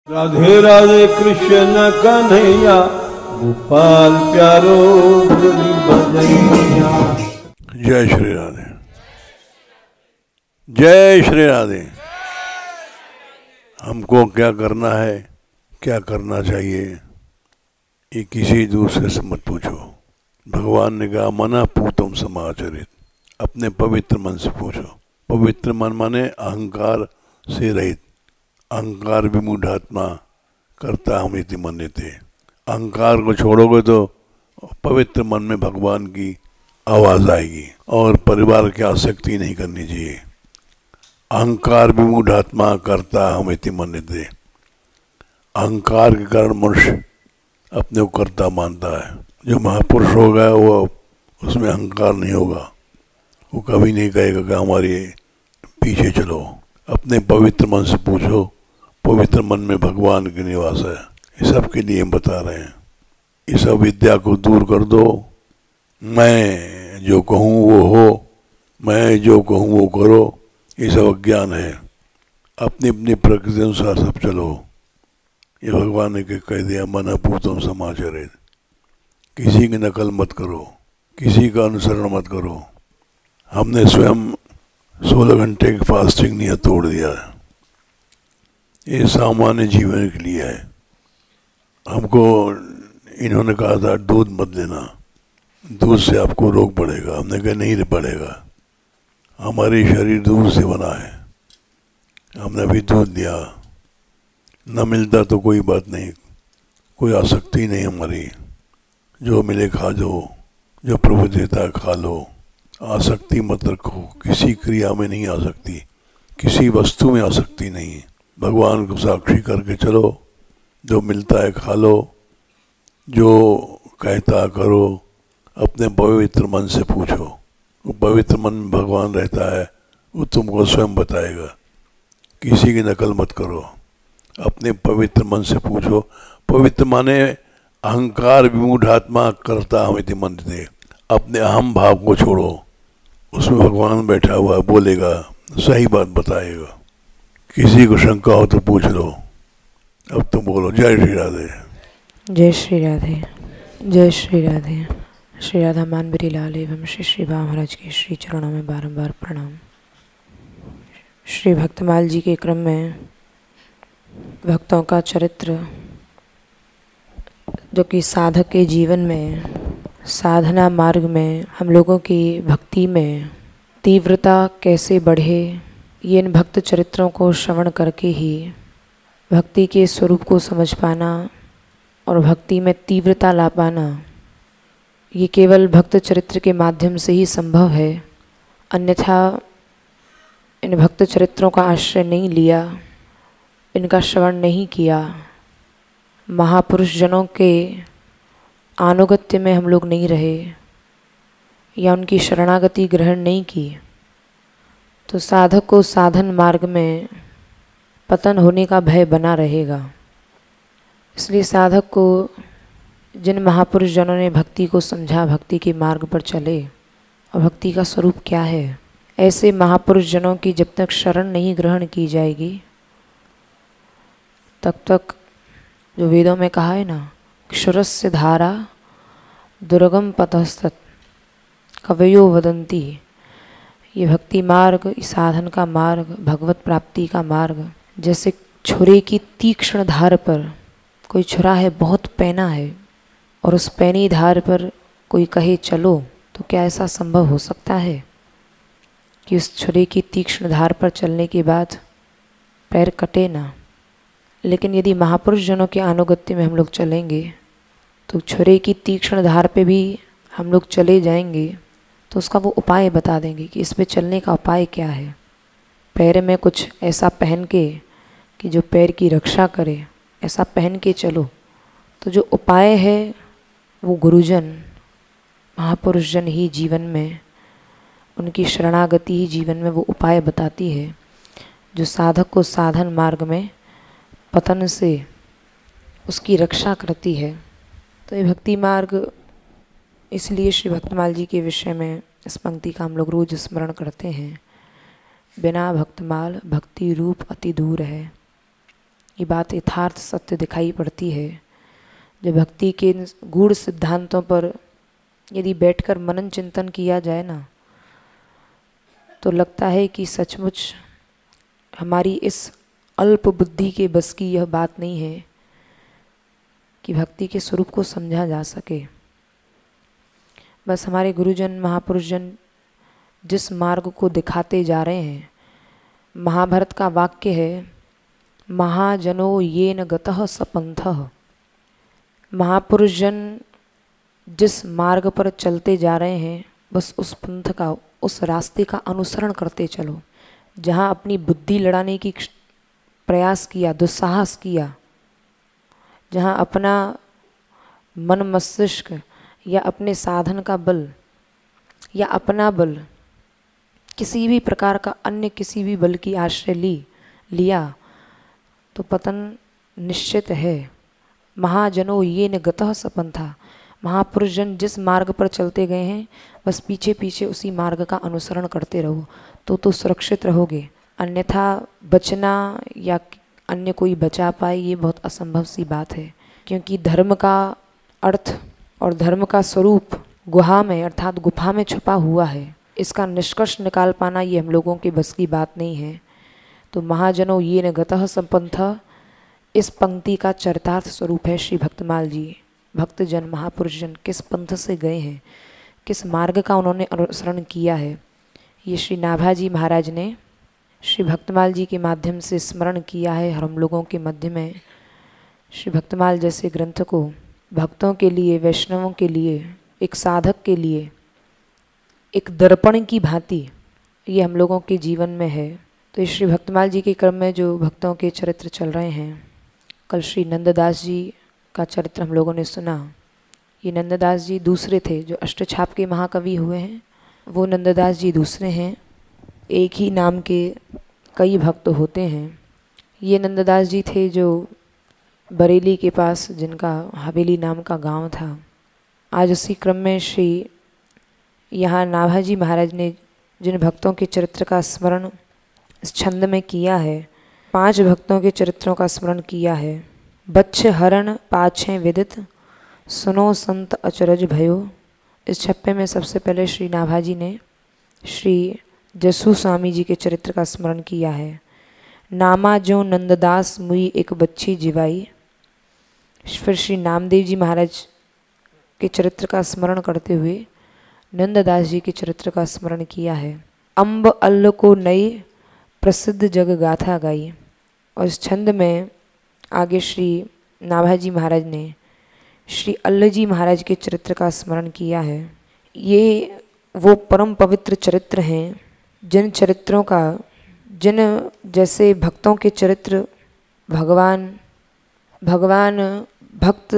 राधे राधे कृष्ण कन्हैया गोपाल प्यारो मुरली बजैया। जय श्री राधे, जय श्री राधे। हमको क्या करना है, क्या करना चाहिए, ये किसी दूसरे से मत पूछो। भगवान ने कहा मना पूतम समाचरित, अपने पवित्र मन से पूछो। पवित्र मन माने अहंकार से रहित, अहंकार विमूढ़ात्मा करता हम इति मन्यते। अहंकार को छोड़ोगे तो पवित्र मन में भगवान की आवाज आएगी और परिवार की आसक्ति नहीं करनी चाहिए। अहंकार विमूढ़ात्मा करता हम इति मन्यते। अहंकार के कारण मनुष्य अपने को कर्ता मानता है। जो महापुरुष होगा वो उसमें अहंकार नहीं होगा, वो कभी नहीं कहेगा कि हमारे पीछे चलो। अपने पवित्र मन से पूछो, पवित्र मन में भगवान के निवास है। ये सब के लिए हम बता रहे हैं। इस अविद्या को दूर कर दो। मैं जो कहूँ वो हो, मैं जो कहूँ वो करो, ये सब अज्ञान है। अपनी अपनी प्रकृति अनुसार सब चलो। ये भगवान ने कह दिया मन पूतम समाचरित। किसी की नकल मत करो, किसी का अनुसरण मत करो। हमने स्वयं 16 घंटे की फास्टिंग नियत तोड़ दिया है। ये सामान्य जीवन के लिए है। हमको इन्होंने कहा था दूध मत लेना, दूध से आपको रोग बढ़ेगा। हमने कहा नहीं बढ़ेगा, हमारी शरीर दूध से बना है। हमने अभी दूध दिया, न मिलता तो कोई बात नहीं, कोई आसक्ति नहीं हमारी। जो मिले खा लो, जो प्रभु देता है खा लो। आसक्ति मत रखो, किसी क्रिया में नहीं आसक्ति, किसी वस्तु में आसक्ति नहीं। भगवान को साक्षी करके चलो। जो मिलता है खा लो, जो कहता करो। अपने पवित्र मन से पूछो। वो पवित्र मन में भगवान रहता है, वो तुमको स्वयं बताएगा। किसी की नकल मत करो, अपने पवित्र मन से पूछो। पवित्र माने अहंकार विमूढ़ात्मा करता हम इति मन्यते। अपने अहम भाव को छोड़ो, उसमें भगवान बैठा हुआ बोलेगा, सही बात बताएगा। किसी को शंका हो तो पूछ लो। अब तुम बोलो जय श्री राधे। जय श्री राधे, जय श्री राधे। श्री राधा मानवरी लाल एवं श्री श्री बा महाराज के श्री चरणों में बारंबार प्रणाम। श्री भक्तमाल जी के क्रम में भक्तों का चरित्र, जो कि साधक के जीवन में, साधना मार्ग में हम लोगों की भक्ति में तीव्रता कैसे बढ़े, ये इन भक्त चरित्रों को श्रवण करके ही भक्ति के स्वरूप को समझ पाना और भक्ति में तीव्रता ला पाना, ये केवल भक्त चरित्र के माध्यम से ही संभव है। अन्यथा इन भक्त चरित्रों का आश्रय नहीं लिया, इनका श्रवण नहीं किया, महापुरुष जनों के आनुगत्य में हम लोग नहीं रहे या उनकी शरणागति ग्रहण नहीं की, तो साधक को साधन मार्ग में पतन होने का भय बना रहेगा। इसलिए साधक को जिन महापुरुष जनों ने भक्ति को समझा, भक्ति के मार्ग पर चले और भक्ति का स्वरूप क्या है, ऐसे महापुरुष जनों की जब तक शरण नहीं ग्रहण की जाएगी, तब तक जो वेदों में कहा है ना, क्षुरस्य धारा दुर्गम पतस्तत कवयो वदंती, ये भक्ति मार्ग, साधन का मार्ग, भगवत प्राप्ति का मार्ग जैसे छुरे की तीक्ष्ण धार पर, कोई छुरा है बहुत पैना है और उस पैनी धार पर कोई कहे चलो, तो क्या ऐसा संभव हो सकता है कि उस छुरे की तीक्ष्ण धार पर चलने के बाद पैर कटे ना। लेकिन यदि महापुरुष जनों के अनुगत्य में हम लोग चलेंगे तो छुरे की तीक्ष्ण धार पे भी हम लोग चले जाएंगे, तो उसका वो उपाय बता देंगे कि इस पे चलने का उपाय क्या है। पैर में कुछ ऐसा पहन के कि जो पैर की रक्षा करे, ऐसा पहन के चलो। तो जो उपाय है वो गुरुजन, महापुरुष जन ही जीवन में, उनकी शरणागति ही जीवन में वो उपाय बताती है, जो साधक को साधन मार्ग में पतन से उसकी रक्षा करती है। तो ये भक्ति मार्ग, इसलिए श्री भक्तमाल जी के विषय में इस पंक्ति का हम लोग रोज स्मरण करते हैं। बिना भक्तमाल भक्ति रूप अति दूर है। ये बात यथार्थ सत्य दिखाई पड़ती है। जब भक्ति के गूढ़ सिद्धांतों पर यदि बैठकर मनन चिंतन किया जाए ना, तो लगता है कि सचमुच हमारी इस अल्प बुद्धि के बस की यह बात नहीं है कि भक्ति के स्वरूप को समझा जा सके। बस हमारे गुरुजन महापुरुषजन जिस मार्ग को दिखाते जा रहे हैं, महाभारत का वाक्य है, महाजनो येन गतः स पंथः। महापुरुषजन जिस मार्ग पर चलते जा रहे हैं, बस उस पंथ का, उस रास्ते का अनुसरण करते चलो। जहाँ अपनी बुद्धि लड़ाने की प्रयास किया, दुस्साहस किया, जहाँ अपना मन मस्तिष्क या अपने साधन का बल या अपना बल, किसी भी प्रकार का अन्य किसी भी बल की आश्रय लिया तो पतन निश्चित है। महाजनो ये न गतः स पंथा। महापुरुषजन जिस मार्ग पर चलते गए हैं, बस पीछे पीछे उसी मार्ग का अनुसरण करते रहो तो सुरक्षित रहोगे। अन्यथा बचना या अन्य कोई बचा पाए, ये बहुत असंभव सी बात है। क्योंकि धर्म का अर्थ और धर्म का स्वरूप गुहा में अर्थात गुफा में छुपा हुआ है। इसका निष्कर्ष निकाल पाना ये हम लोगों के बस की बात नहीं है। तो महाजनों ये न गतः संपंथ, इस पंक्ति का चरितार्थ स्वरूप है श्री भक्तमाल जी। भक्तजन महापुरुषजन किस पंथ से गए हैं, किस मार्ग का उन्होंने अनुसरण किया है, ये श्री नाभाजी महाराज ने श्री भक्तमाल जी के माध्यम से स्मरण किया है। हम लोगों के मध्य में श्री भक्तमाल जैसे ग्रंथ को भक्तों के लिए, वैष्णवों के लिए, एक साधक के लिए एक दर्पण की भांति ये हम लोगों के जीवन में है। तो श्री भक्तमाल जी के क्रम में जो भक्तों के चरित्र चल रहे हैं, कल श्री नंददास जी का चरित्र हम लोगों ने सुना। ये नंददास जी दूसरे थे, जो अष्टछाप के महाकवि हुए हैं वो नंददास जी दूसरे हैं। एक ही नाम के कई भक्त होते हैं। ये नंददास जी थे जो बरेली के पास, जिनका हवेली नाम का गांव था। आज उसी क्रम में श्री यहाँ नाभाजी महाराज ने जिन भक्तों के चरित्र का स्मरण इस छंद में किया है, 5 भक्तों के चरित्रों का स्मरण किया है। बच्छ हरण पाछे विदित, सुनो संत अचरज भयो। इस छप्पे में सबसे पहले श्री नाभाजी ने श्री जसू स्वामी जी के चरित्र का स्मरण किया है। नामा जो नंददास मुई एक बच्ची जिवाई। फिर श्री नामदेव जी महाराज के चरित्र का स्मरण करते हुए नंददास जी के चरित्र का स्मरण किया है। अम्ब अल्ल को नई प्रसिद्ध जग गाथा गाई। और इस छंद में आगे श्री नाभाजी महाराज ने श्री अल्ल जी महाराज के चरित्र का स्मरण किया है। ये वो परम पवित्र चरित्र हैं जिन चरित्रों का, जिन जैसे भक्तों के चरित्र भगवान भक्त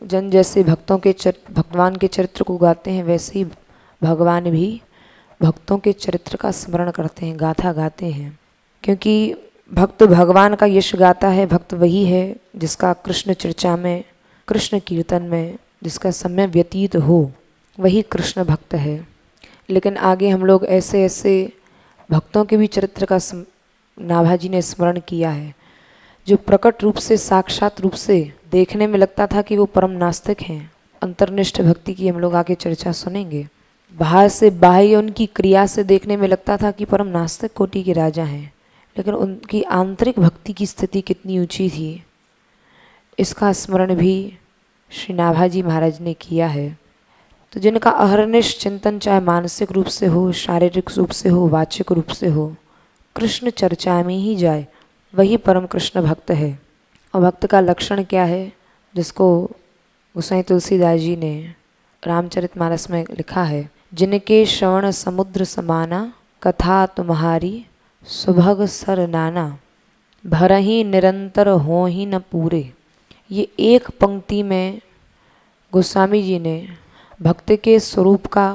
जन जैसे भगवान के चरित्र को गाते हैं, वैसे ही भगवान भी भक्तों के चरित्र का स्मरण करते हैं, गाथा गाते हैं। क्योंकि भक्त भगवान का यश गाता है। भक्त वही है जिसका कृष्ण चर्चा में, कृष्ण कीर्तन में जिसका समय व्यतीत हो, वही कृष्ण भक्त है। लेकिन आगे हम लोग ऐसे ऐसे भक्तों के भी चरित्र का नाभाजी ने स्मरण किया है जो प्रकट रूप से, साक्षात रूप से देखने में लगता था कि वो परम नास्तिक हैं। अंतर्निष्ठ भक्ति की हम लोग आगे चर्चा सुनेंगे। बाहर से, बाह्य उनकी क्रिया से देखने में लगता था कि परम नास्तिक कोटि के राजा हैं, लेकिन उनकी आंतरिक भक्ति की स्थिति कितनी ऊंची थी, इसका स्मरण भी श्री नाभाजी महाराज ने किया है। तो जिनका अहरनिश चिंतन चाहे मानसिक रूप से हो, शारीरिक रूप से हो, वाचिक रूप से हो, कृष्ण चर्चा में ही जाए, वही परम कृष्ण भक्त है। और भक्त का लक्षण क्या है, जिसको गोसाई तुलसीदास जी ने रामचरितमानस में लिखा है। जिनके श्रवण समुद्र समाना, कथा तुम्हारी सुभग सर नाना, भरही निरंतर हो ही न पूरे। ये एक पंक्ति में गोस्वामी जी ने भक्त के स्वरूप का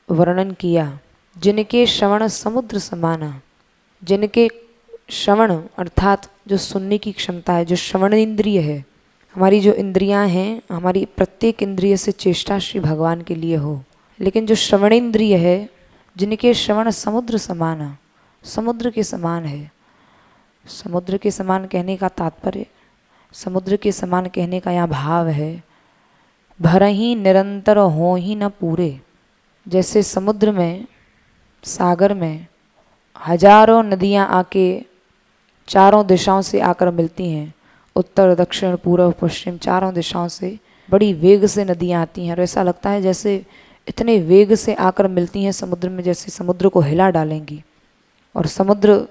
वर्णन किया। जिनके श्रवण समुद्र समाना, जिनके श्रवण अर्थात जो सुनने की क्षमता है, जो श्रवण इंद्रिय है, हमारी जो इंद्रियां हैं, हमारी प्रत्येक इंद्रिय से चेष्टा श्री भगवान के लिए हो। लेकिन जो श्रवण इंद्रिय है, जिनके श्रवण समुद्र समाना, समुद्र के समान है, समुद्र के समान कहने का तात्पर्य, समुद्र के समान कहने का यहाँ भाव है भरही निरंतर हो ही न पूरे। जैसे समुद्र में, सागर में हजारों नदियाँ आके चारों दिशाओं से आकर मिलती हैं, उत्तर दक्षिण पूर्व पश्चिम चारों दिशाओं से बड़ी वेग से नदियाँ आती हैं, और ऐसा लगता है जैसे इतने वेग से आकर मिलती हैं समुद्र में, जैसे समुद्र को हिला डालेंगी। और समुद्र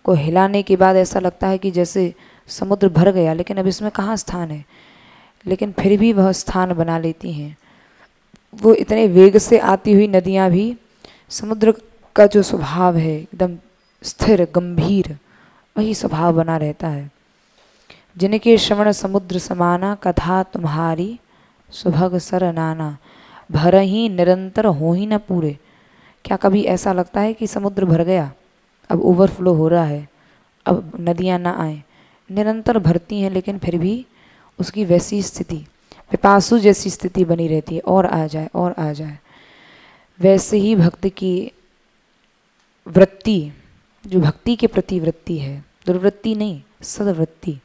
को हिलाने के बाद ऐसा लगता है कि जैसे समुद्र भर गया, लेकिन अब इसमें कहाँ स्थान है, लेकिन फिर भी वह स्थान बना लेती हैं। वो इतने वेग से आती हुई नदियाँ भी, समुद्र का जो स्वभाव है एकदम स्थिर गंभीर, वही स्वभाव बना रहता है। जिनके श्रवण समुद्र समाना, कथा तुम्हारी सुभग सर नाना, भर ही निरंतर हो ही न पूरे। क्या कभी ऐसा लगता है कि समुद्र भर गया, अब ओवरफ्लो हो रहा है, अब नदियाँ ना आए? निरंतर भरती हैं, लेकिन फिर भी उसकी वैसी स्थिति, पिपासु जैसी स्थिति बनी रहती है, और आ जाए और आ जाए। वैसे ही भक्त की वृत्ति, जो भक्ति के प्रति वृत्ति है, दुर्वृत्ति नहीं, सदवृत्ति,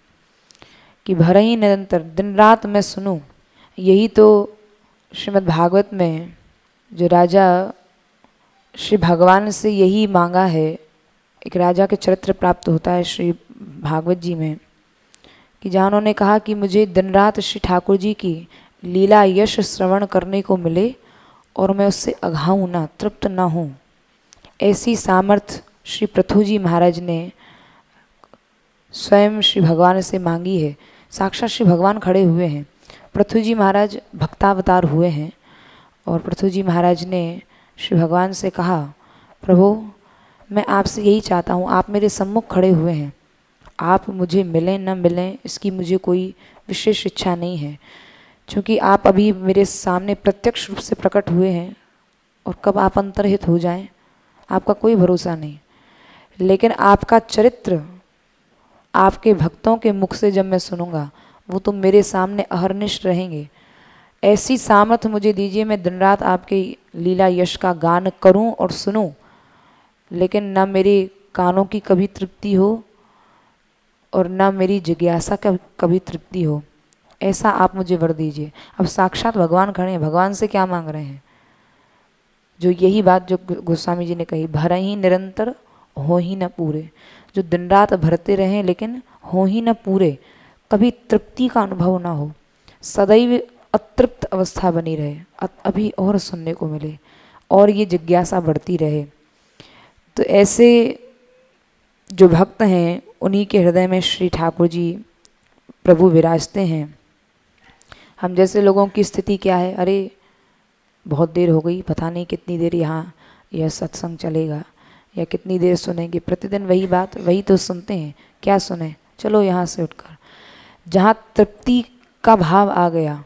कि भर ही निरंतर दिन रात मैं सुनूं। यही तो श्रीमद् भागवत में जो राजा श्री भगवान से यही मांगा है, एक राजा के चरित्र प्राप्त होता है श्री भागवत जी में, कि जहाँ उन्होंने कहा कि मुझे दिन रात श्री ठाकुर जी की लीला यश श्रवण करने को मिले और मैं उससे अघाऊँ ना, तृप्त ना हूँ। ऐसी सामर्थ्य श्री पृथु जी महाराज ने स्वयं श्री भगवान से मांगी है। साक्षात श्री भगवान खड़े हुए हैं, पृथु जी महाराज भक्तावतार हुए हैं, और पृथु जी महाराज ने श्री भगवान से कहा, प्रभु मैं आपसे यही चाहता हूँ, आप मेरे सम्मुख खड़े हुए हैं, आप मुझे मिलें न मिलें इसकी मुझे कोई विशेष इच्छा नहीं है, क्योंकि आप अभी मेरे सामने प्रत्यक्ष रूप से प्रकट हुए हैं, और कब आप अंतर्हित हो जाएं आपका कोई भरोसा नहीं। लेकिन आपका चरित्र आपके भक्तों के मुख से जब मैं सुनूंगा, वो तो मेरे सामने अहर्निश रहेंगे। ऐसी सामर्थ्य मुझे दीजिए, मैं दिन रात आपके लीला यश का गान करूं और सुनूं, लेकिन ना मेरे कानों की कभी तृप्ति हो और ना मेरी जिज्ञासा का कभी तृप्ति हो। ऐसा आप मुझे वर दीजिए। अब साक्षात भगवान खड़े हैं, भगवान से क्या मांग रहे हैं? जो यही बात जो गोस्वामी जी ने कही, भर ही निरंतर हो ही न पूरे। जो दिन रात भरते रहें लेकिन हो ही न पूरे, कभी तृप्ति का अनुभव ना हो, सदैव अतृप्त अवस्था बनी रहे, अभी और सुनने को मिले, और ये जिज्ञासा बढ़ती रहे। तो ऐसे जो भक्त हैं उन्हीं के हृदय में श्री ठाकुर जी प्रभु विराजते हैं। हम जैसे लोगों की स्थिति क्या है? अरे बहुत देर हो गई, पता नहीं कितनी देर यहाँ यह सत्संग चलेगा या कितनी देर सुनेंगे, प्रतिदिन वही बात, वही तो सुनते हैं, क्या सुने, चलो यहाँ से उठकर। जहाँ तृप्ति का भाव आ गया,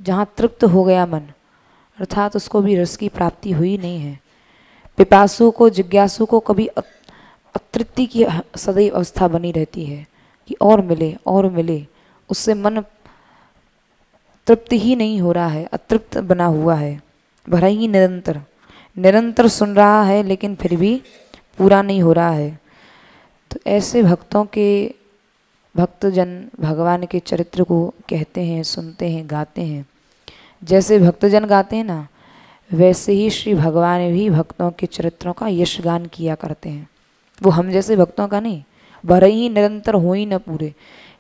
जहाँ तृप्त हो गया मन, अर्थात उसको भी रस की प्राप्ति हुई नहीं है। पिपासु को, जिज्ञासु को कभी अतृप्ति की सदैव अवस्था बनी रहती है कि और मिले और मिले, उससे मन तृप्त ही नहीं हो रहा है, अतृप्त बना हुआ है। भरा ही निरंतर निरंतर सुन रहा है लेकिन फिर भी पूरा नहीं हो रहा है। तो ऐसे भक्तों के, भक्तजन भगवान के चरित्र को कहते हैं, सुनते हैं, गाते हैं। जैसे भक्तजन गाते हैं ना, वैसे ही श्री भगवान भी भक्तों के चरित्रों का यशगान किया करते हैं। वो हम जैसे भक्तों का नहीं, भरे ही निरंतर हो ही न पूरे,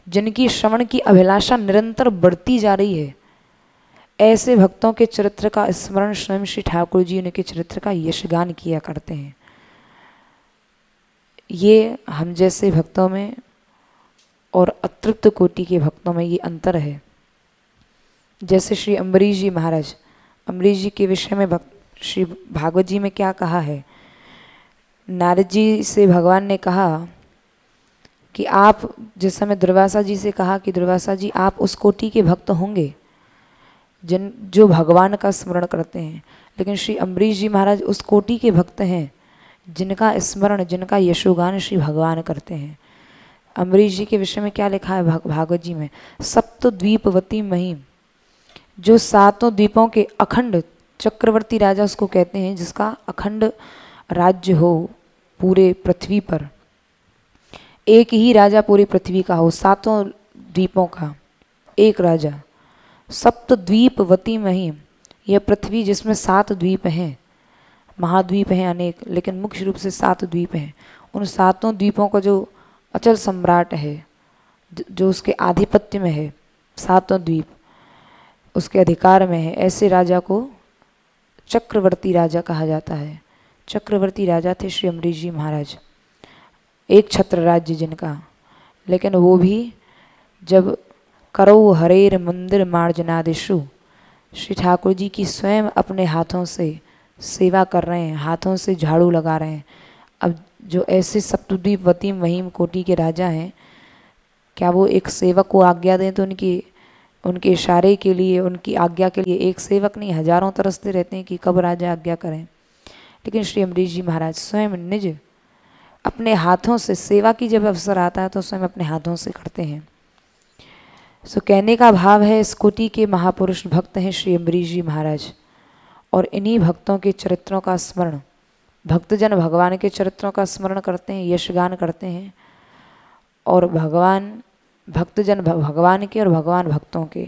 जिनकी श्रवण की अभिलाषा निरंतर बढ़ती जा रही है, ऐसे भक्तों के चरित्र का स्मरण स्वयं श्री ठाकुर जी उनके चरित्र का यशगान किया करते हैं। ये हम जैसे भक्तों में और अतृप्त कोटि के भक्तों में ये अंतर है। जैसे श्री अम्बरीश जी महाराज, अम्बरीश जी के विषय में श्री भागवत जी में क्या कहा है? नारद जी से भगवान ने कहा कि आप, जिस समय दुर्वासा जी से कहा कि दुर्वासा जी आप उस कोटि के भक्त होंगे जो भगवान का स्मरण करते हैं, लेकिन श्री अम्बरीश जी महाराज उस कोटि के भक्त हैं जिनका स्मरण, जिनका यशोगान श्री भगवान करते हैं। अम्बरीश जी के विषय में क्या लिखा है भागवत जी में? सप्त द्वीपवती महिम, जो सातों द्वीपों के अखंड चक्रवर्ती राजा उसको कहते हैं, जिसका अखंड राज्य हो पूरे पृथ्वी पर, एक ही राजा पूरी पृथ्वी का हो, सातों द्वीपों का एक राजा। सप्त द्वीपवती महिम, यह पृथ्वी जिसमें 7 द्वीप हैं, महाद्वीप हैं अनेक, लेकिन मुख्य रूप से 7 द्वीप हैं। उन 7 द्वीपों का जो अचल सम्राट है, जो उसके आधिपत्य में है, 7 द्वीप उसके अधिकार में है, ऐसे राजा को चक्रवर्ती राजा कहा जाता है। चक्रवर्ती राजा थे श्री अम्बरीश जी महाराज, एक छत्र राज्य जिनका, लेकिन वो भी जब करौ हरेर मंदिर मार्जनादिशु, श्री ठाकुर जी की स्वयं अपने हाथों से सेवा कर रहे हैं, हाथों से झाड़ू लगा रहे हैं। अब जो ऐसे सप्तद्वीपवती महिम कोटि के राजा हैं, क्या वो एक सेवक को आज्ञा दें तो उनके इशारे के लिए, उनकी आज्ञा के लिए एक सेवक नहीं, हजारों तरसते रहते हैं कि कब राजा आज्ञा करें। लेकिन श्री अम्बरीश जी महाराज स्वयं निज अपने हाथों से, सेवा की जब अवसर आता है तो स्वयं अपने हाथों से करते हैं। सो कहने का भाव है, इस कोटि के महापुरुष भक्त हैं श्री अम्बरीश जी महाराज, और इन्हीं भक्तों के चरित्रों का स्मरण, भक्तजन भगवान के चरित्रों का स्मरण करते हैं, यशगान करते हैं, और भक्तजन भगवान के और भगवान भक्तों के।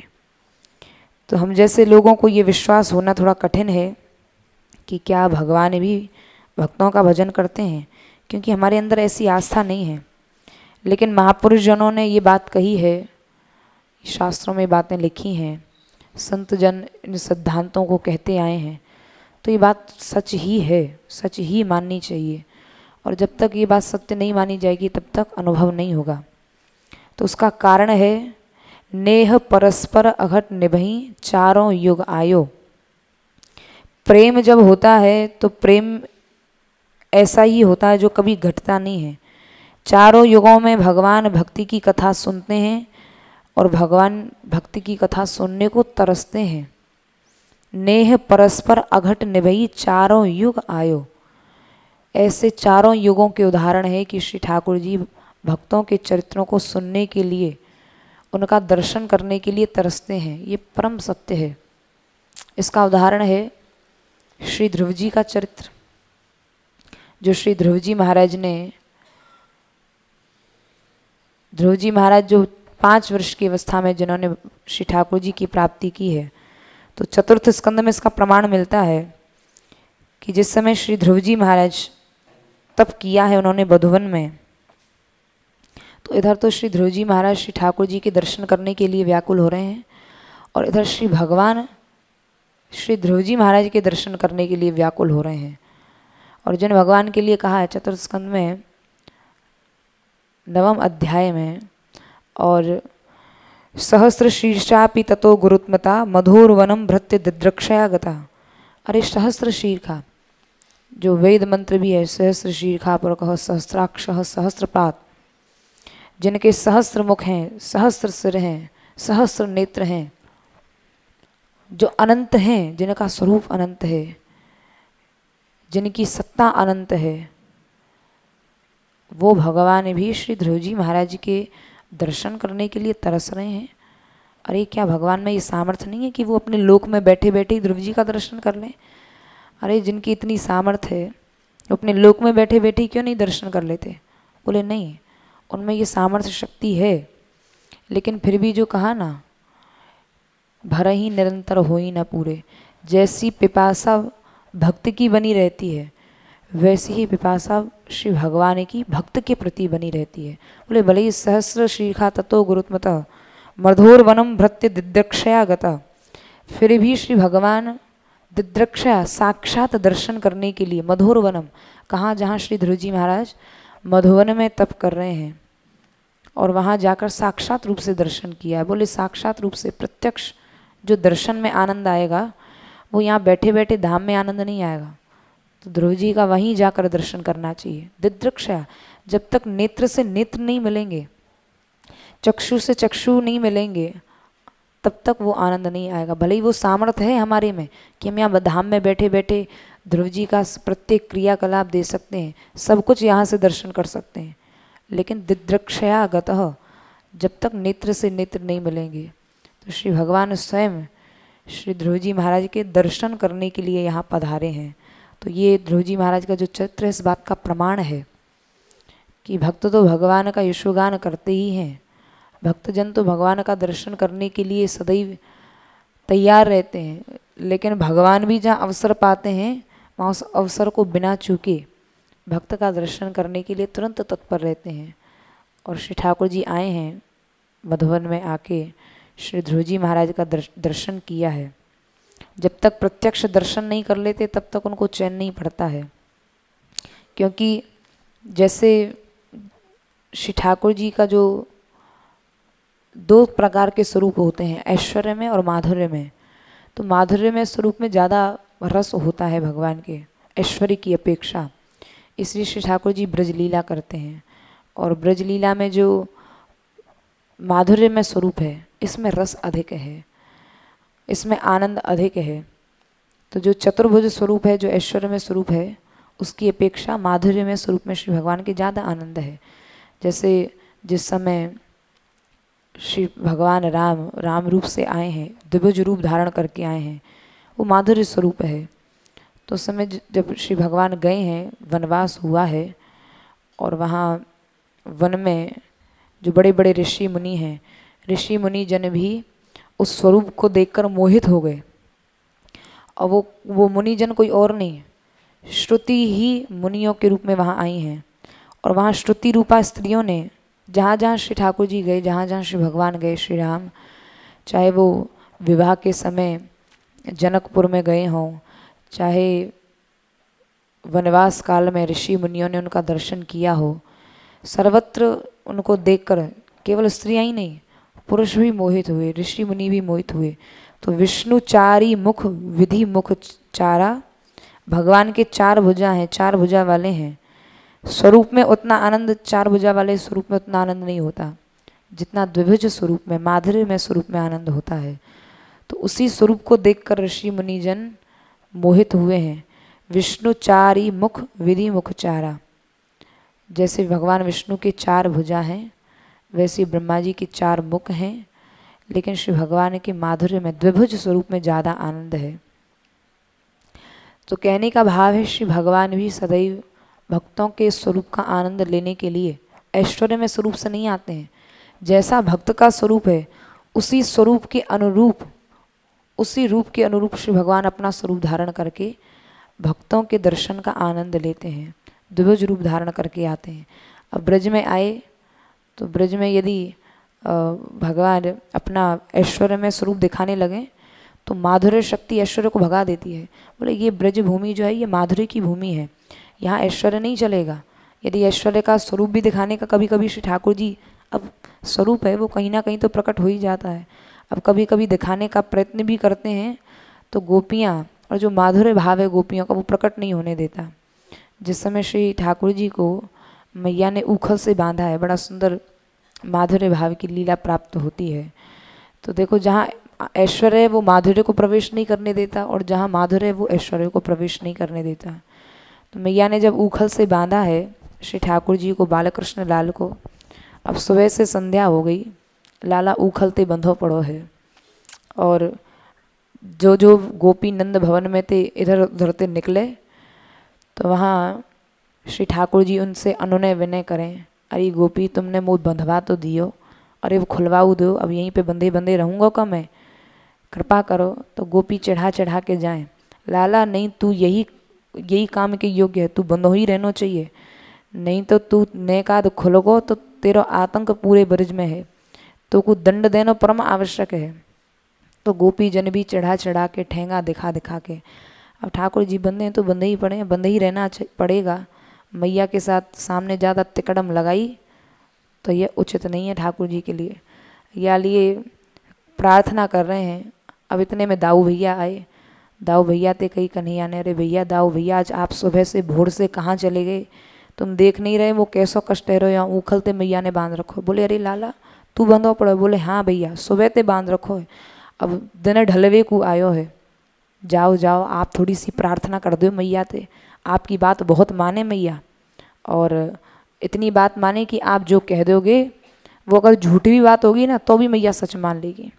तो हम जैसे लोगों को ये विश्वास होना थोड़ा कठिन है कि क्या भगवान भी भक्तों का भजन करते हैं, क्योंकि हमारे अंदर ऐसी आस्था नहीं है। लेकिन महापुरुष जनों ने ये बात कही है, शास्त्रों में बातें लिखी हैं, संत जन इन सिद्धांतों को कहते आए हैं, तो ये बात सच ही है, सच ही माननी चाहिए। और जब तक ये बात सत्य नहीं मानी जाएगी तब तक अनुभव नहीं होगा। तो उसका कारण है, नेह परस्पर अघट निभई चारों युग आयो। प्रेम जब होता है तो प्रेम ऐसा ही होता है जो कभी घटता नहीं है। चारों युगों में भगवान भक्ति की कथा सुनते हैं और भगवान भक्ति की कथा सुनने को तरसते हैं। नेह परस्पर अघट निभई चारों युग आयो, ऐसे चारों युगों के उदाहरण है कि श्री ठाकुर जी भक्तों के चरित्रों को सुनने के लिए, उनका दर्शन करने के लिए तरसते हैं। ये परम सत्य है। इसका उदाहरण है श्री ध्रुव जी का चरित्र, जो श्री ध्रुव जी महाराज ने, ध्रुव जी महाराज जो 5 वर्ष की अवस्था में जिन्होंने श्री ठाकुर जी की प्राप्ति की है, तो चतुर्थ स्कंद में इसका प्रमाण मिलता है कि जिस समय श्री ध्रुव जी महाराज तप किया है उन्होंने बधुवन में, तो इधर तो श्री ध्रुव जी महाराज श्री ठाकुर जी के दर्शन करने के लिए व्याकुल हो रहे हैं, और इधर श्री भगवान श्री ध्रुव जी महाराज के दर्शन करने के लिए व्याकुल हो रहे हैं। और जिन भगवान के लिए कहा है चतुर्थ स्कंद में 9वें अध्याय में, और सहस्र शीर्षापि ततो गुरुत्मता मधुरवनम भृत्य दिद्रक्षया गता। अरे सहस्र शीर्षा जो वेद मंत्र भी है, सहस्र शीर्षा पर कहो सहस्राक्ष सहस्रपात, जिनके सहस्र मुख हैं, सहस्र सिर हैं, सहस्र नेत्र हैं, जो अनंत हैं, जिनका स्वरूप अनंत है, जिनकी सत्ता अनंत है, वो भगवान भी श्री ध्रुव जी महाराज के दर्शन करने के लिए तरस रहे हैं। अरे क्या भगवान में ये सामर्थ्य नहीं है कि वो अपने लोक में बैठे बैठे ही ध्रुव जी का दर्शन कर लें? अरे जिनकी इतनी सामर्थ्य है वो अपने लोक में बैठे बैठे क्यों नहीं दर्शन कर लेते? बोले नहीं, उनमें ये सामर्थ्य शक्ति है, लेकिन फिर भी जो कहा ना, भर ही निरंतर हो ही न पूरे। जैसी पिपासा भक्त की बनी रहती है, वैसी ही पिपासा श्री भगवान की भक्त के प्रति बनी रहती है। बोले भले ही सहस्र शीर्षा ततो गुरुत्मतः मधुर वनम भृत्य दिद्रक्षया गता, फिर भी श्री भगवान दिद्रक्षया साक्षात दर्शन करने के लिए मधुर वनम, कहाँ जहाँ श्री ध्रुव जी महाराज मधुवन में तप कर रहे हैं और वहाँ जाकर साक्षात रूप से दर्शन किया है। बोले साक्षात रूप से प्रत्यक्ष जो दर्शन में आनंद आएगा वो यहाँ बैठे बैठे धाम में आनंद नहीं आएगा। तो ध्रुव जी का वहीं जाकर दर्शन करना चाहिए। दिद्रक्षया, जब तक नेत्र से नेत्र नहीं मिलेंगे, चक्षु से चक्षु नहीं मिलेंगे, तब तक वो आनंद नहीं आएगा। भले ही वो सामर्थ्य है हमारे में कि हम यहाँ धाम में बैठे बैठे ध्रुव जी का प्रत्येक क्रियाकलाप दे सकते हैं, सब कुछ यहाँ से दर्शन कर सकते हैं, लेकिन दिद्रक्षया गतः, जब तक नेत्र से नेत्र नहीं मिलेंगे। तो श्री भगवान स्वयं श्री ध्रुव जी महाराज के दर्शन करने के लिए यहाँ पधारे हैं। तो ये ध्रुव जी महाराज का जो चरित्र है इस बात का प्रमाण है कि भक्त तो भगवान का यशोगान करते ही हैं, भक्तजन तो भगवान का दर्शन करने के लिए सदैव तैयार रहते हैं, लेकिन भगवान भी जहाँ अवसर पाते हैं वहाँ उस अवसर को बिना चूके भक्त का दर्शन करने के लिए तुरंत तत्पर रहते हैं। और श्री ठाकुर जी आए हैं मधुबन में, आके श्री ध्रुव जी महाराज का दर्शन किया है। जब तक प्रत्यक्ष दर्शन नहीं कर लेते तब तक उनको चैन नहीं पड़ता है, क्योंकि जैसे श्री ठाकुर जी का जो 2 प्रकार के स्वरूप होते हैं, ऐश्वर्य में और माधुर्य में। तो माधुर्य में स्वरूप में ज़्यादा रस होता है भगवान के ऐश्वर्य की अपेक्षा, इसलिए श्री ठाकुर जी ब्रजलीला करते हैं। और ब्रजलीला में जो माधुर्य में स्वरूप है इसमें रस अधिक है, इसमें आनंद अधिक है। तो जो चतुर्भुज स्वरूप है, जो ऐश्वर्य में स्वरूप है, उसकी अपेक्षा माधुर्य में स्वरूप में श्री भगवान के ज़्यादा आनंद है। जैसे जिस समय श्री भगवान राम रूप से आए हैं, द्विभुज रूप धारण करके आए हैं, वो माधुर्य स्वरूप है। तो उस समय जब श्री भगवान गए हैं, वनवास हुआ है, और वहाँ वन में जो बड़े बड़े ऋषि मुनि हैं, ऋषि मुनि जन भी उस स्वरूप को देखकर मोहित हो गए। और वो मुनिजन कोई और नहीं, श्रुति ही मुनियों के रूप में वहाँ आई हैं। और वहाँ श्रुति रूपा स्त्रियों ने जहाँ जहाँ श्री ठाकुर जी गए, जहाँ जहाँ श्री भगवान गए, श्री राम, चाहे वो विवाह के समय जनकपुर में गए हों, चाहे वनवास काल में ऋषि मुनियों ने उनका दर्शन किया हो, सर्वत्र उनको देखकर केवल स्त्रियाँ ही नहीं, पुरुष भी मोहित हुए, ऋषि मुनि भी मोहित हुए। तो विष्णु चारी मुख विधि मुख चारा, भगवान के 4 भुजा हैं, 4 भुजा वाले हैं। स्वरूप में उतना आनंद 4 भुजा वाले स्वरूप में उतना आनंद नहीं होता जितना द्विभुज स्वरूप में, माधुर्य में स्वरूप में आनंद होता है। तो उसी स्वरूप को देखकर ऋषि मुनिजन मोहित हुए हैं। विष्णु चारी मुख विधि मुख चारा, जैसे भगवान विष्णु के 4 भुजा हैं, वैसे ब्रह्मा जी के 4 मुख हैं, लेकिन श्री भगवान के माधुर्य में द्विभुज स्वरूप में ज़्यादा आनंद है। तो कहने का भाव है, श्री भगवान भी सदैव भक्तों के स्वरूप का आनंद लेने के लिए ऐश्वर्य में स्वरूप से नहीं आते हैं। जैसा भक्त का स्वरूप है उसी स्वरूप के अनुरूप, उसी रूप के अनुरूप श्री भगवान अपना स्वरूप धारण करके भक्तों के दर्शन का आनंद लेते हैं, द्विभुज रूप धारण करके आते हैं। अब ब्रज में आए तो ब्रज में यदि भगवान अपना ऐश्वर्य में स्वरूप दिखाने लगे तो माधुर्य शक्ति ऐश्वर्य को भगा देती है। बोले ये ब्रज भूमि जो है ये माधुर्य की भूमि है, यहाँ ऐश्वर्य नहीं चलेगा। यदि ऐश्वर्य का स्वरूप भी दिखाने का कभी कभी श्री ठाकुर जी, अब स्वरूप है वो कहीं ना कहीं तो प्रकट हो ही जाता है, अब कभी कभी दिखाने का प्रयत्न भी करते हैं तो गोपियाँ और जो माधुर्य भाव है गोपियों का वो प्रकट नहीं होने देता। जिस समय श्री ठाकुर जी को मैया ने ऊखल से बांधा है, बड़ा सुंदर माधुर्य भाव की लीला प्राप्त होती है। तो देखो जहाँ ऐश्वर्य है वो माधुर्य को प्रवेश नहीं करने देता, और जहाँ माधुर्य है वो ऐश्वर्य को प्रवेश नहीं करने देता। तो मैया ने जब ऊखल से बांधा है श्री ठाकुर जी को, बालकृष्ण लाल को, अब सुबह से संध्या हो गई, लाला ऊखल ते बंधो पड़ो है। और जो जो गोपी नंद भवन में थे इधर उधर ते निकले, तो वहाँ श्री ठाकुर जी उनसे अनुनय विनय करें, अरे गोपी तुमने मुँह बंधवा तो दियो, अरे वो खुलवाऊ दो, अब यहीं पे बंधे बंधे रहूँगा क्या मैं, कृपा करो। तो गोपी चढ़ा चढ़ा के जाएं, लाला नहीं तू यही काम के योग्य है, तू बंधो ही रहना चाहिए, नहीं तो तू नेकाद खुलगो तो तेरा आतंक पूरे ब्रज में है, तो को दंड देना परम आवश्यक है। तो गोपी जन भी चढ़ा चढ़ा के ठेंगा दिखा दिखा के, अब ठाकुर जी बंधे हैं तो बंधे ही पड़े, बंधे ही रहना पड़ेगा। मैया के साथ सामने ज़्यादा तिकड़म लगाई तो ये उचित नहीं है ठाकुर जी के लिए, या लिए प्रार्थना कर रहे हैं। अब इतने में दाऊ भैया आए, दाऊ भैया ते कही कन्हैया ने, अरे भैया दाऊ भैया आज आप सुबह से भोर से कहाँ चले गए, तुम देख नहीं रहे वो कैसो कष्ट है, यहाँ ऊखलते मैया ने बांध रखो। बोले अरे लाला तू बंधो पड़ो, बोले हाँ भैया सुबह ते बांध रखो है, अब दिन ढलवे को आयो है, जाओ जाओ आप थोड़ी सी प्रार्थना कर दो मैया ते, आपकी बात बहुत माने मैया, और इतनी बात माने कि आप जो कह दोगे वो अगर झूठी भी बात होगी ना तो भी मैया सच मान लेगी।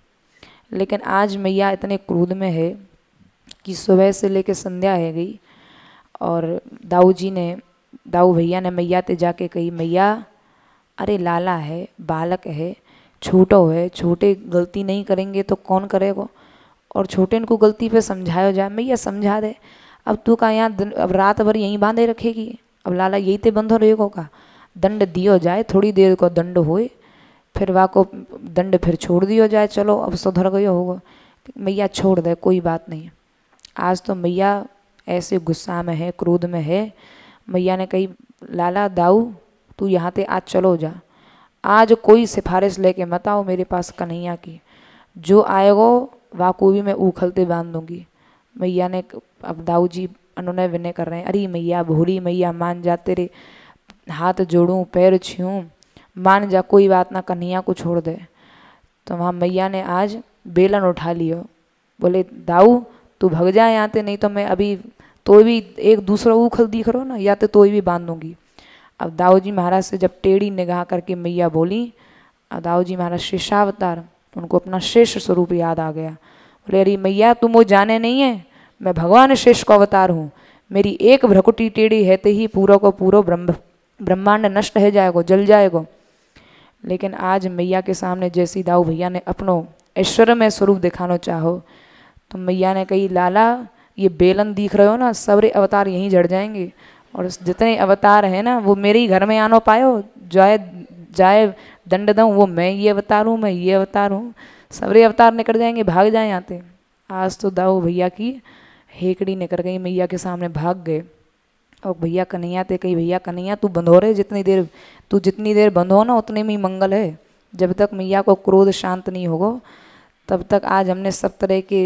लेकिन आज मैया इतने क्रोध में है, कि, कि सुबह से लेके संध्या है गई और दाऊ जी ने दाऊ जी ने दाऊ भैया ने मैया ते जाके कही, मैया अरे लाला है, बालक है, छोटो है, छोटे गलती नहीं करेंगे तो कौन करेगा, और छोटे इनको गलती पे समझाया जाए। मैया समझा दे, अब तू का यहाँ अब रात भर यहीं बांधे रखेगी, अब लाला यही ते बंधो रहेगो का, दंड दियो जाए, थोड़ी देर को दंड होए, फिर वह को दंड फिर छोड़ दियो जाए, चलो अब सुधर गयो होगा। मैया छोड़ दे, कोई बात नहीं। आज तो मैया ऐसे गुस्सा में है, क्रोध में है। मैया ने कही, लाला दाऊ तू यहाँ ते आज चलो जा, आज कोई सिफारिश लेके मत आओ मेरे पास कन्हैया की, जो आएगो वह को भी मैं उखलते बांध दूंगी। मैया ने, अब दाऊ जी अनुनय विनय कर रहे हैं, अरे मैया भोली मैया मान जा, तेरे हाथ जोड़ूं पैर छूं, मान जा, कोई बात ना, कन्हैया को छोड़ दे। तो वहाँ मैया ने आज बेलन उठा लियो, बोले दाऊ तू भग जा यहाँ ते, नहीं तो मैं अभी तो भी एक दूसरा उखल दिख रहा ना, या तो भी बांध दूंगी। अब दाऊ जी महाराज से जब टेढ़ी निगाह करके मैया बोली, अब दाऊ जी महाराज शेषावतार, उनको अपना शेष स्वरूप याद आ गया। बोले अरे मैया तुम वो जाने नहीं है, मैं भगवान शेष को अवतार हूँ, मेरी एक भ्रकुटी टेढ़ी है तो ही पूरा को पूरा ब्रह्मांड नष्ट है जाएगो, जल जाएगो। लेकिन आज मैया के सामने जैसी दाऊ भैया ने अपनो ऐश्वर्य में स्वरूप दिखाना चाहो, तो मैया ने कही, लाला ये बेलन दिख रहे हो ना, सबरे अवतार यहीं जड़ जाएंगे, और जितने अवतार हैं ना वो मेरे ही घर में आनो पायो, जाए जाए दंड दूँ, वो मैं ये अवतार हूँ, मैं ये अवतार हूँ, सबरे अवतार निकल जाएंगे, भाग जाए आते। आज तो दाऊ भैया की हेकड़ी निकल गई, मैया के सामने भाग गए। और भैया कन्हैया ते कही, भैया कन्हैया तू बंधो रहे, जितनी देर बंधो ना उतने में ही मंगल है। जब तक मैया को क्रोध शांत नहीं होगा तब तक आज हमने सब तरह के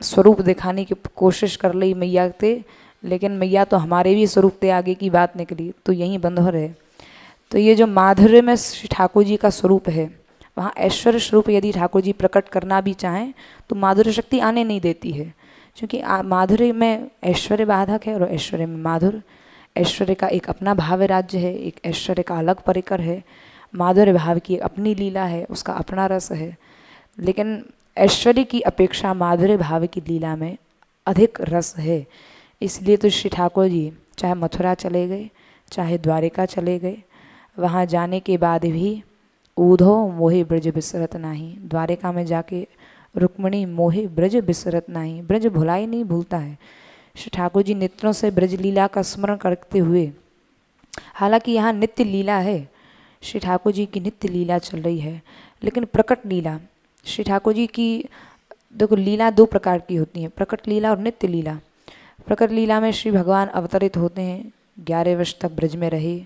स्वरूप दिखाने की कोशिश कर ली मैया ते, लेकिन मैया तो हमारे भी स्वरूप ते आगे की बात निकली, तो यहीं बंधो रहे। तो ये जो माधुर्य में श्री ठाकुर जी का स्वरूप है, वहाँ ऐश्वर्य स्वरूप यदि ठाकुर जी प्रकट करना भी चाहें तो माधुर्य शक्ति आने नहीं देती है, क्योंकि माधुर्य में ऐश्वर्य बाधक है और ऐश्वर्य में माधुर्य। ऐश्वर्य का एक अपना भाव राज्य है, एक ऐश्वर्य का अलग परिकर है, माधुर्य भाव की अपनी लीला है, उसका अपना रस है। लेकिन ऐश्वर्य की अपेक्षा माधुर्य भाव की लीला में अधिक रस है। इसलिए तो श्री ठाकुर जी चाहे मथुरा चले गए, चाहे द्वारिका चले गए, वहाँ जाने के बाद भी ऊधो मोहे ब्रज बिसरत नाही, द्वारिका में जाके रुक्मिणी मोहे ब्रज बिसरत नाही, ब्रज भुलाई नहीं भूलता है। श्री ठाकुर जी नित्यों से ब्रज लीला का स्मरण करते हुए, हालांकि यहाँ नित्य लीला है, श्री ठाकुर जी की नित्य लीला चल रही है, लेकिन प्रकट लीला श्री ठाकुर जी की, देखो लीला दो प्रकार की होती हैं, प्रकट लीला और नित्य लीला। प्रकट लीला में श्री भगवान अवतरित होते हैं, 11 वर्ष तक ब्रज में रहे,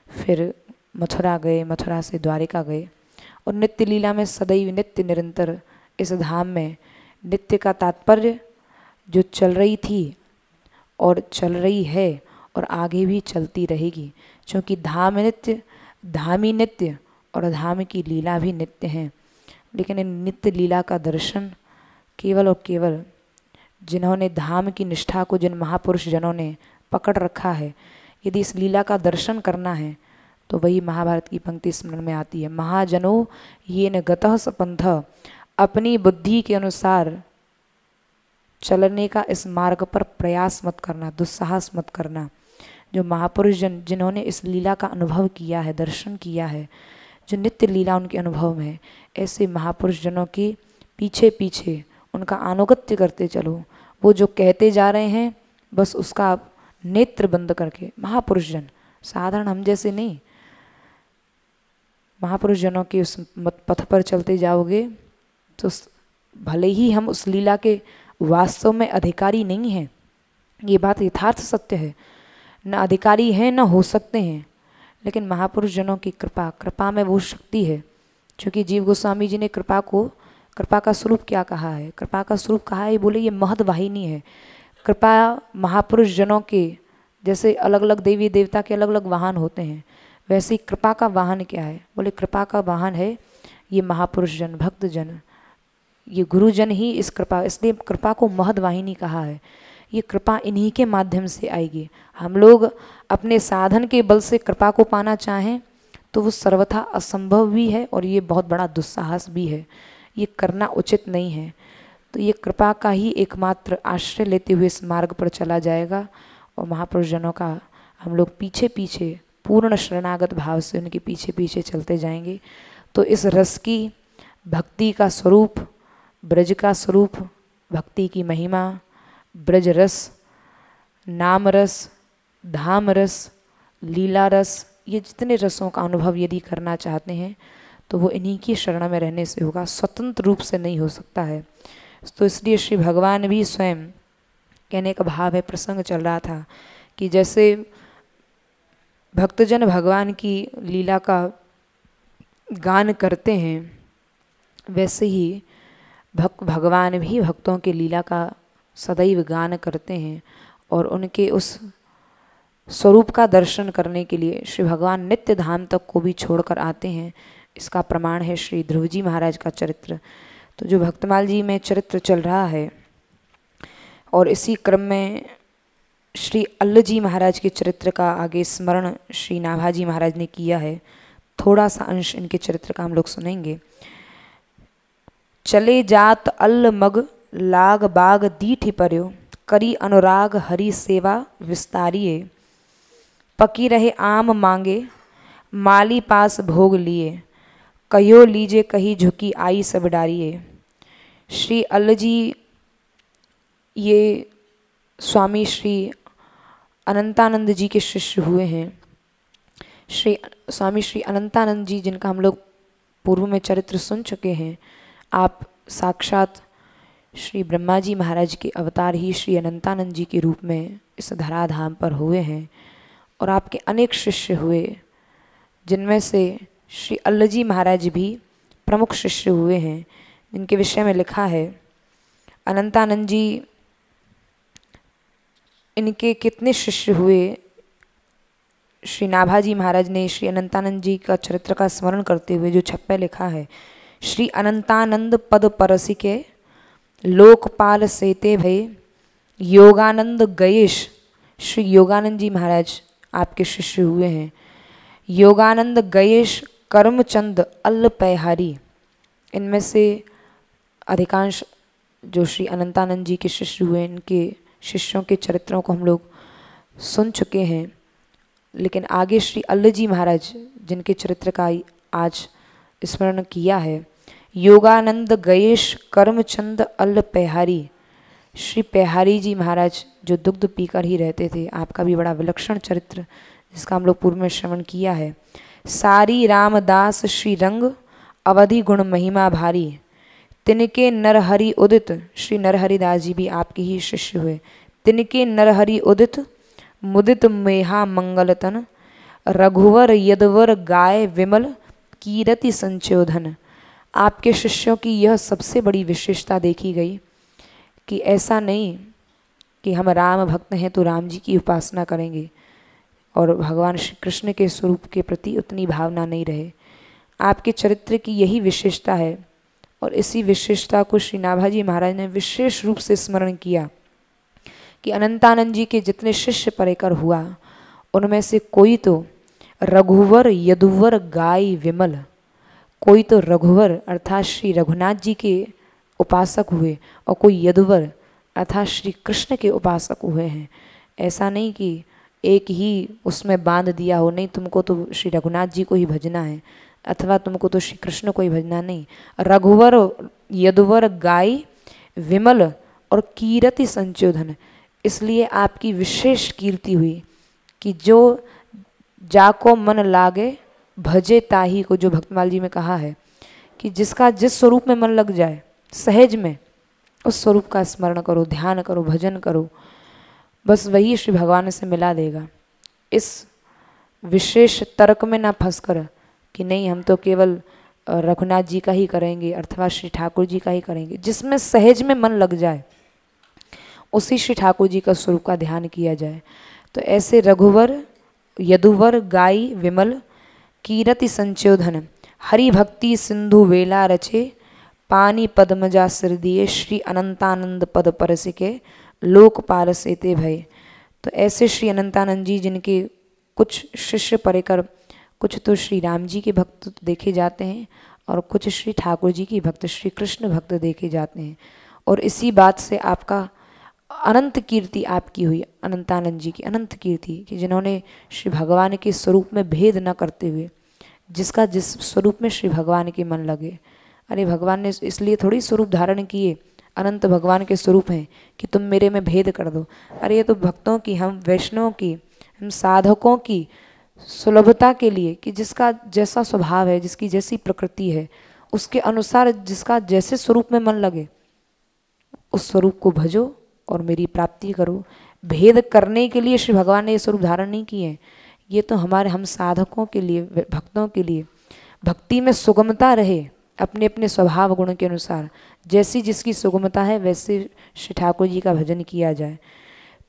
फिर मथुरा गए, मथुरा से द्वारिका गए। और नित्य लीला में सदैव नित्य निरंतर इस धाम में, नित्य का तात्पर्य जो चल रही थी और चल रही है और आगे भी चलती रहेगी, क्योंकि धाम नित्य, धामी नित्य और धाम की लीला भी नित्य हैं। लेकिन इन नित्य लीला का दर्शन केवल और केवल जिन्होंने धाम की निष्ठा को, जिन महापुरुष जनों ने पकड़ रखा है, यदि इस लीला का दर्शन करना है तो वही महाभारत की पंक्ति स्मरण में आती है, महाजनों ये न गतः सपंथ, अपनी बुद्धि के अनुसार चलने का इस मार्ग पर प्रयास मत करना, दुस्साहस मत करना। जो महापुरुष जन जिन्होंने इस लीला का अनुभव किया है, दर्शन किया है, जो नित्य लीला उनके अनुभव में है, ऐसे महापुरुष जनों के पीछे पीछे उनका अनुगत्य करते चलो। वो जो कहते जा रहे हैं बस उसका आप नेत्र बंद करके, महापुरुष जन, साधारण हम जैसे नहीं, महापुरुष जनों के उस पथ पर चलते जाओगे तो भले ही हम उस लीला के वास्तव में अधिकारी नहीं हैं, ये बात यथार्थ सत्य है, न अधिकारी हैं न हो सकते हैं, लेकिन महापुरुष जनों की कृपा, कृपा में वो शक्ति है। क्योंकि जीव गोस्वामी जी ने कृपा को, कृपा का स्वरूप क्या कहा है, कृपा का स्वरूप कहा है, बोले ये महद वाहिनी है। कृपा महापुरुष जनों के जैसे अलग अलग देवी देवता के अलग अलग वाहन होते हैं, वैसे ही कृपा का वाहन क्या है, बोले कृपा का वाहन है ये महापुरुष जन, भक्त जन, ये गुरुजन ही इस कृपा, इसलिए कृपा को महद वाहिनी कहा है। ये कृपा इन्हीं के माध्यम से आएगी। हम लोग अपने साधन के बल से कृपा को पाना चाहें तो वो सर्वथा असंभव भी है और ये बहुत बड़ा दुस्साहस भी है, ये करना उचित नहीं है। तो ये कृपा का ही एकमात्र आश्रय लेते हुए इस मार्ग पर चला जाएगा और महापुरुष जनों का हम लोग पीछे पीछे पूर्ण शरणागत भाव से उनके पीछे पीछे चलते जाएंगे तो इस रस की, भक्ति का स्वरूप, ब्रज का स्वरूप, भक्ति की महिमा, ब्रज रस, नाम रस, धाम रस, लीला रस, ये जितने रसों का अनुभव यदि करना चाहते हैं तो वो इन्हीं की शरण में रहने से होगा, स्वतंत्र रूप से नहीं हो सकता है। तो इसलिए श्री भगवान भी स्वयं, कहने का भाव है, प्रसंग चल रहा था कि जैसे भक्तजन भगवान की लीला का गान करते हैं वैसे ही भगवान भी भक्तों के लीला का सदैव गान करते हैं और उनके उस स्वरूप का दर्शन करने के लिए श्री भगवान नित्य धाम तक को भी छोड़कर आते हैं। इसका प्रमाण है श्री ध्रुव जी महाराज का चरित्र। तो जो भक्तमाल जी में चरित्र चल रहा है और इसी क्रम में श्री अल्ल जी महाराज के चरित्र का आगे स्मरण श्री नाभाजी महाराज ने किया है। थोड़ा सा अंश इनके चरित्र का हम लोग सुनेंगे। चले जात अल्ल मग लाग बाग दीठ पर्यो, करी अनुराग हरि सेवा विस्तारिये, पकी रहे आम मांगे माली पास भोग लिए, कहो लीजे कही झुकी आई सब डारिये। श्री अल्ल जी ये स्वामी श्री अनंतानंद जी के शिष्य हुए हैं। स्वामी श्री अनंतानंद जी जिनका हम लोग पूर्व में चरित्र सुन चुके हैं, आप साक्षात श्री ब्रह्मा जी महाराज के अवतार ही श्री अनंतानंद जी के रूप में इस धराधाम पर हुए हैं और आपके अनेक शिष्य हुए, जिनमें से श्री अल्ल जी महाराज भी प्रमुख शिष्य हुए हैं, जिनके विषय में लिखा है अनंतानंद जी इनके कितने शिष्य हुए। श्री नाभाजी महाराज ने श्री अनंतानंद जी का चरित्र का स्मरण करते हुए जो छप्पे लिखा है, श्री अनंतानंद पद परसिके लोकपाल सेते भय, योगानंद गयेश। श्री योगानंद जी महाराज आपके शिष्य हुए हैं। योगानंद गयेश कर्मचंद अल्ल पैहारी, इनमें से अधिकांश जो श्री अनंतानंद जी के शिष्य हुए, इनके शिष्यों के चरित्रों को हम लोग सुन चुके हैं। लेकिन आगे श्री अल्ल जी महाराज जिनके चरित्र का आज स्मरण किया है, योगानंद गयेश कर्मचंद अल्ल पैहारी। श्री पैहारी जी महाराज जो दुग्ध पीकर ही रहते थे, आपका भी बड़ा विलक्षण चरित्र जिसका हम लोग पूर्व में श्रवण किया है। सारी रामदास श्री रंग अवधि गुण महिमा भारी, तिनके नरहरि उदित। श्री नरहरिदास जी भी आपके ही शिष्य हुए। तिनके नरहरि उदित मुदित मेहा मंगलतन, रघुवर यदवर गाय विमल कीरति संचोधन। आपके शिष्यों की यह सबसे बड़ी विशेषता देखी गई कि ऐसा नहीं कि हम राम भक्त हैं तो राम जी की उपासना करेंगे और भगवान श्री कृष्ण के स्वरूप के प्रति उतनी भावना नहीं रहे। आपके चरित्र की यही विशेषता है और इसी विशेषता को श्री नाभाजी महाराज ने विशेष रूप से स्मरण किया कि अनंतानंद जी के जितने शिष्य परिकर हुआ उनमें से कोई तो रघुवर यदुवर गाय विमल, कोई तो रघुवर अर्थात श्री रघुनाथ जी के उपासक हुए और कोई यदुवर अर्थात श्री कृष्ण के उपासक हुए हैं। ऐसा नहीं कि एक ही उसमें बांध दिया हो, नहीं तुमको तो श्री रघुनाथ जी को ही भजना है अथवा तुमको तो श्री कृष्ण को ही भजना, नहीं। रघुवर यदुवर गाय विमल और कीरति संचोधन, इसलिए आपकी विशेष कीर्ति हुई कि जो जाको मन लागे भजे ताही को, जो भक्तमाल जी में कहा है कि जिसका जिस स्वरूप में मन लग जाए सहज में उस स्वरूप का स्मरण करो, ध्यान करो, भजन करो, बस वही श्री भगवान से मिला देगा। इस विशेष तर्क में ना फंसकर कि नहीं हम तो केवल रघुनाथ जी का ही करेंगे अथवा श्री ठाकुर जी का ही करेंगे, जिसमें सहज में मन लग जाए उसी श्री ठाकुर जी का स्वरूप का ध्यान किया जाए। तो ऐसे रघुवर यदुवर गाय विमल कीरति संचोधन, हरि भक्ति सिंधु वेला रचे, पानी पद्मजा सिर दिए, श्री अनंतानंद पद परसिके लोकपाल सेते भय। तो ऐसे श्री अनंतानंद जी जिनके कुछ शिष्य परिकर कुछ तो श्री राम जी के भक्त देखे जाते हैं और कुछ श्री ठाकुर जी की भक्त, श्री कृष्ण भक्त देखे जाते हैं। और इसी बात से आपका अनंत कीर्ति आपकी हुई, अनंतानंद जी की अनंत कीर्ति, कि जिन्होंने श्री भगवान के स्वरूप में भेद न करते हुए, जिसका जिस स्वरूप में श्री भगवान के मन लगे। अरे भगवान ने इसलिए थोड़ी स्वरूप धारण किए, अनंत भगवान के स्वरूप हैं कि तुम मेरे में भेद कर दो। अरे ये तो भक्तों की, हम वैष्णवों की, हम साधकों की सुलभता के लिए, कि जिसका जैसा स्वभाव है, जिसकी जैसी प्रकृति है, उसके अनुसार जिसका जैसे स्वरूप में मन लगे उस स्वरूप को भजो और मेरी प्राप्ति करो। भेद करने के लिए श्री भगवान ने ये स्वरूप धारण नहीं किए हैं। ये तो हमारे, हम साधकों के लिए, भक्तों के लिए, भक्ति में सुगमता रहे अपने अपने स्वभाव गुण के अनुसार, जैसी जिसकी सुगमता है वैसे श्री ठाकुर जी का भजन किया जाए।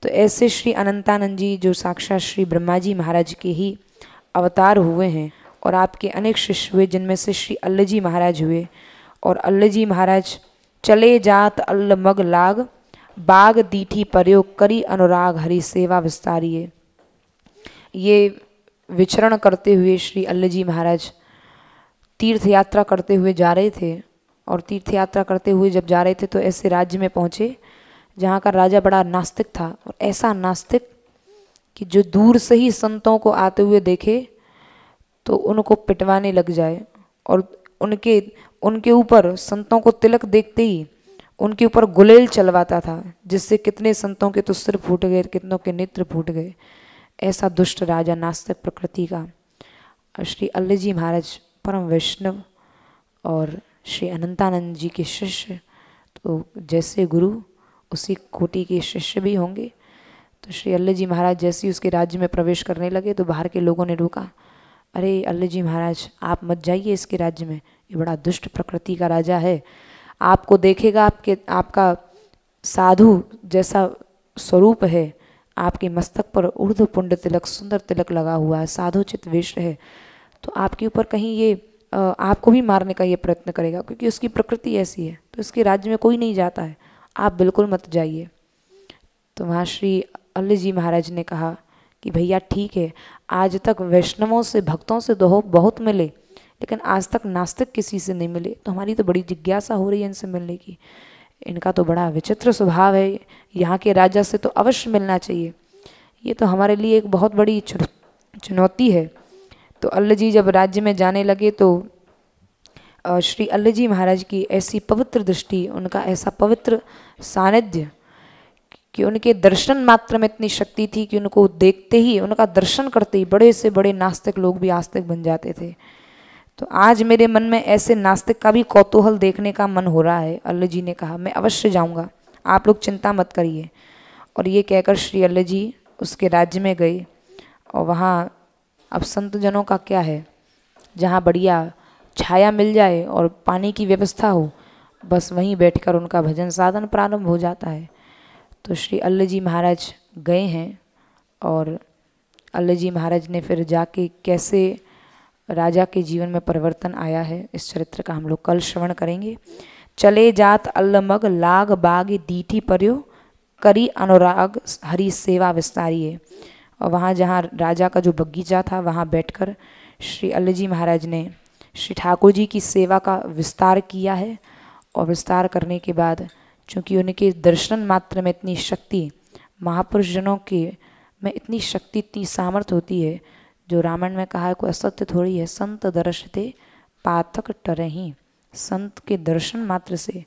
तो ऐसे श्री अनंतानंद जी जो साक्षात श्री ब्रह्मा जी महाराज के ही अवतार हुए हैं, और आपके अनेक शिष्य हुए, जिनमें से श्री अल्ल जी महाराज हुए। और अल्ल जी महाराज चले जात अल्ल मग लाग, बाग दीठी प्रयोग करी अनुराग हरि सेवा विस्तारिये। ये विचरण करते हुए श्री अल्ल जी महाराज तीर्थ यात्रा करते हुए जा रहे थे, और तीर्थ यात्रा करते हुए जब जा रहे थे तो ऐसे राज्य में पहुँचे जहाँ का राजा बड़ा नास्तिक था, और ऐसा नास्तिक कि जो दूर से ही संतों को आते हुए देखे तो उनको पिटवाने लग जाए, और उनके ऊपर संतों को तिलक देखते ही उनके ऊपर गुलेल चलवाता था, जिससे कितने संतों के तो सिर फूट गए, कितनों के नेत्र फूट गए। ऐसा दुष्ट राजा नास्तिक प्रकृति का। श्री अल्ल जी महाराज परम वैष्णव और श्री अनंतानंद जी के शिष्य, तो जैसे गुरु उसी कोटि के शिष्य भी होंगे। तो श्री अल्ल जी महाराज जैसे ही उसके राज्य में प्रवेश करने लगे तो बाहर के लोगों ने रोका, अरे अल्ल जी महाराज आप मत जाइए इसके राज्य में, ये बड़ा दुष्ट प्रकृति का राजा है, आपको देखेगा, आपका साधु जैसा स्वरूप है, आपके मस्तक पर ऊर्ध्व पुंड तिलक, सुंदर तिलक लगा हुआ है, साधुचित वेश है, तो आपके ऊपर कहीं ये आपको भी मारने का ये प्रयत्न करेगा, क्योंकि उसकी प्रकृति ऐसी है। तो इसके राज्य में कोई नहीं जाता है, आप बिल्कुल मत जाइए। तो वहाँ श्री अल्ल जी महाराज ने कहा कि भैया ठीक है, आज तक वैष्णवों से, भक्तों से तो बहुत मिले, लेकिन आज तक नास्तिक किसी से नहीं मिले, तो हमारी तो बड़ी जिज्ञासा हो रही है इनसे मिलने की। इनका तो बड़ा विचित्र स्वभाव है, यहाँ के राजा से तो अवश्य मिलना चाहिए, ये तो हमारे लिए एक बहुत बड़ी चुनौती है। तो अल्ल जी जब राज्य में जाने लगे तो श्री अल्ल जी महाराज की ऐसी पवित्र दृष्टि, उनका ऐसा पवित्र सानिध्य कि उनके दर्शन मात्र में इतनी शक्ति थी कि उनको देखते ही, उनका दर्शन करते ही बड़े से बड़े नास्तिक लोग भी आस्तिक बन जाते थे। तो आज मेरे मन में ऐसे नास्तिक का भी कौतूहल देखने का मन हो रहा है। अल्ल जी ने कहा मैं अवश्य जाऊंगा, आप लोग चिंता मत करिए। और ये कहकर श्री अल्ल जी उसके राज्य में गए, और वहाँ अब संत जनों का क्या है, जहाँ बढ़िया छाया मिल जाए और पानी की व्यवस्था हो, बस वहीं बैठकर उनका भजन साधन प्रारंभ हो जाता है। तो श्री अल्ल जी महाराज गए हैं, और अल्ल जी महाराज ने फिर जाके कैसे राजा के जीवन में परिवर्तन आया है, इस चरित्र का हम लोग कल श्रवण करेंगे। चले जात अल्ल मग लाग बाग दीठी पर्यो करी अनुराग हरि सेवा विस्तारिये। और वहाँ जहाँ राजा का जो बगीचा था वहाँ बैठकर श्री अल्ल जी महाराज ने श्री ठाकुर जी की सेवा का विस्तार किया है। और विस्तार करने के बाद चूँकि उनके दर्शन मात्र में इतनी शक्ति, महापुरुष जनों के में इतनी शक्ति, इतनी सामर्थ्य होती है, जो रामायण में कहा है कोई असत्य थोड़ी है, संत दर्शते पाठक टरहीं। संत के दर्शन मात्र से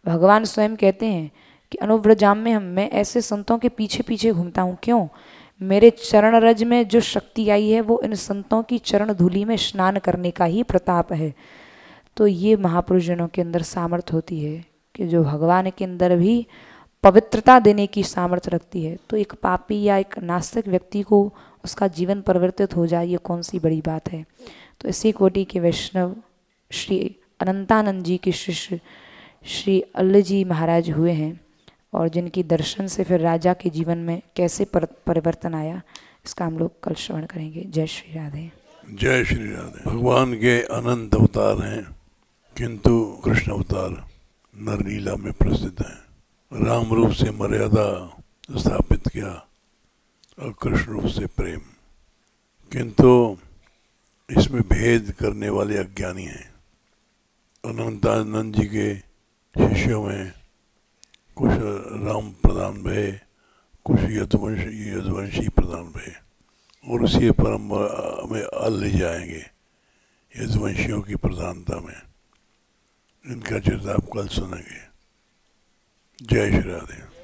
भगवान स्वयं कहते हैं कि अनुव्रजाम में मैं ऐसे संतों के पीछे पीछे घूमता हूँ, क्यों, मेरे चरण रज में जो शक्ति आई है वो इन संतों की चरण धूलि में स्नान करने का ही प्रताप है। तो ये महापुरुष जनों के अंदर सामर्थ्य होती है कि जो भगवान के अंदर भी पवित्रता देने की सामर्थ्य रखती है। तो एक पापी या एक नास्तिक व्यक्ति को उसका जीवन परिवर्तित हो जाए, ये कौन सी बड़ी बात है। तो इसी कोटि के वैष्णव श्री अनंतानंद जी के शिष्य श्री अल्ल जी महाराज हुए हैं, और जिनकी दर्शन से फिर राजा के जीवन में कैसे परिवर्तन आया, इसका हम लोग कल श्रवण करेंगे। जय श्री राधे। जय श्री राधे। भगवान के अनंत अवतार हैं, किंतु कृष्ण अवतार नरलीला में प्रसिद्ध हैं। राम रूप से मर्यादा स्थापित किया और कृष्ण रूप से प्रेम, किंतु इसमें भेद करने वाले अज्ञानी हैं। अनंतानंद जी के शिष्यों में कुछ राम प्रधान भये, कुछ यदुवंशी प्रधान भये, और उसी परंपरा में ले जाएंगे यदुवंशियों की प्रधानता में। इनका चरित्र आप कल सुनेंगे। जय श्री राधे।